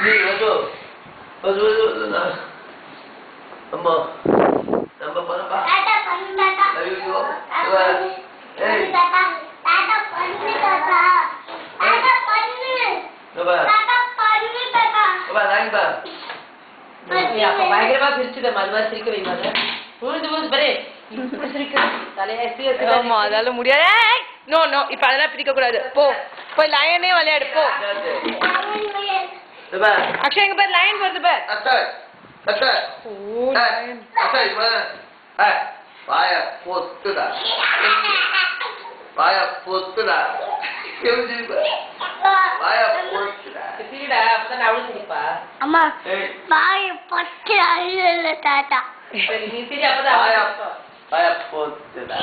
நீ வந்து நம்ம நம்ம பண்ணப்பா ஐயோ ஏய் பயங்கரமா பிரிச்சுட்டேன் அது மாதிரி சிரிக்க வைப்பாங்க அதெல்லாம் முடியாது நோ நோ இப்ப அதெல்லாம் பிரிக்க கூடாது போ போய் லயனே விளையாடு போ அக்ஷய் எங்க பேர் லயன் வருது பேர் பாய பொத்துடா பாய பொத்துடா பாய பொத்துடா சிரிடா அப்பதான் அவளும் சிரிப்பா அம்மா பாய பொத்து அழுல தாத்தா சரி நீ சரி அப்பதான் பாய பொத்துடா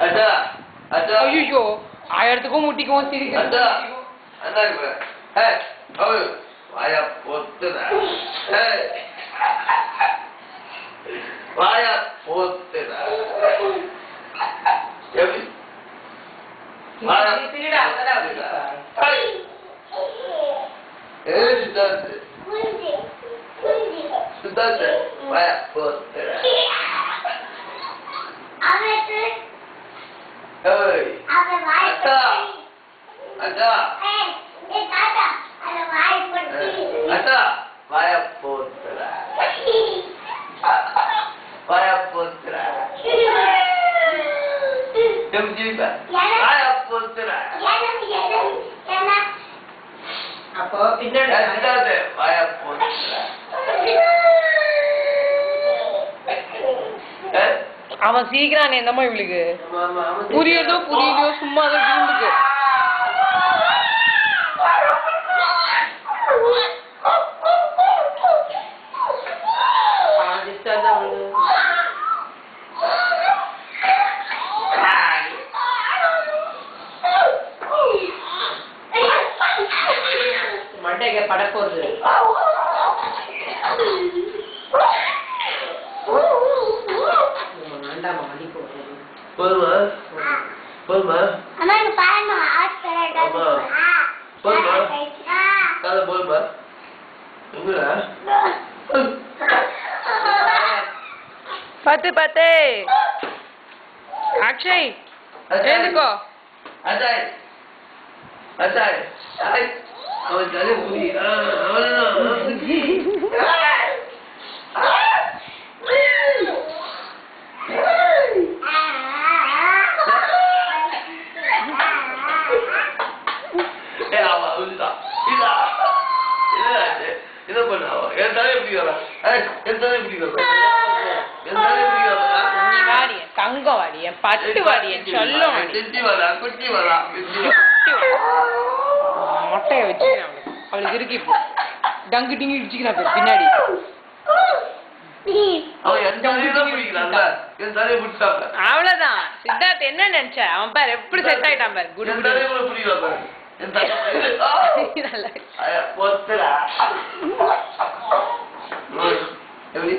அடா அடா ஐயோ ஆயிரத்துக்கும் முட்டிக்கும் சிரிக்கும் அடா அண்ணா ஏய் ஓ பாய பொத்துடா ஏய் பாய பொத்துடா எப்படி சிரிடா அப்பதான் சிரிப்பா ஏய் சித்தார்த் பாய பொத்துடா ஏய் அடா அடா அடா பாய பொத்துடா பாய பொத்துடா எப்படி பாய பொத்துடா அப்போ பின்னாடி சித்தார்த் பாய பொத்துடா அவன் சீக்கிரம் என்னமோ இவளுக்கு புரியதோ புரியலையோ சும்மா அதை விழுந்துக்கு மண்டைக்கு பட போகுது போதுமா போதுமா போதுமா காலை போதுமா எங்கடா பத்து பத்து அக்ஷய் எழுந்துக்கோ அஜாய் அஜாய் அவன் ஜாலி புரி என்ன பண்ண என் தலையை பிடிக்கலாம் என் தலையை பிடிக்கலாம் நீ வாடி தங்கம் வாடி என் பட்டு வாடி என் சொல்லும் குட்டி வரா குட்டி வரா மொட்டைய வச்சு அவளுக்கு இருக்கு இப்போ டங்கு டிங்கி இடிச்சுக்கிறான் பின்னாடி அவன் என் தலையெல்லாம் பிடிக்கலாம்ல என் தலையை பிடிச்சாப்ல அவ்வளவுதான் சித்தார்த் என்ன நினைச்ச அவன் பாரு எப்படி செட் ஆயிட்டான் பாரு குடு என் தலையை கூட பிடிக்கல பாரு என் தலையை பொத்துடா எப்படி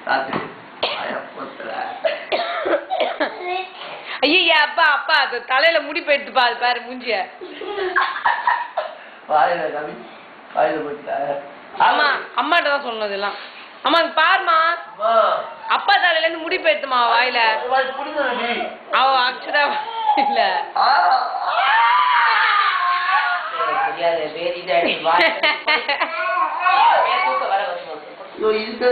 ராத்திரி பொத்துடா ஐயா அப்பா அப்பா அது தலையில முடி போயிட்டு பாரு பாரு மூஞ்சிய வாயில கவி வாயில போட்டுட்டா ஆமா அம்மாட்ட தான் சொன்னது எல்லாம் அம்மா பாருமா அப்பா தலையில இருந்து முடி போயிடுமா வாயில அவ அக்ஷரா இல்ல இது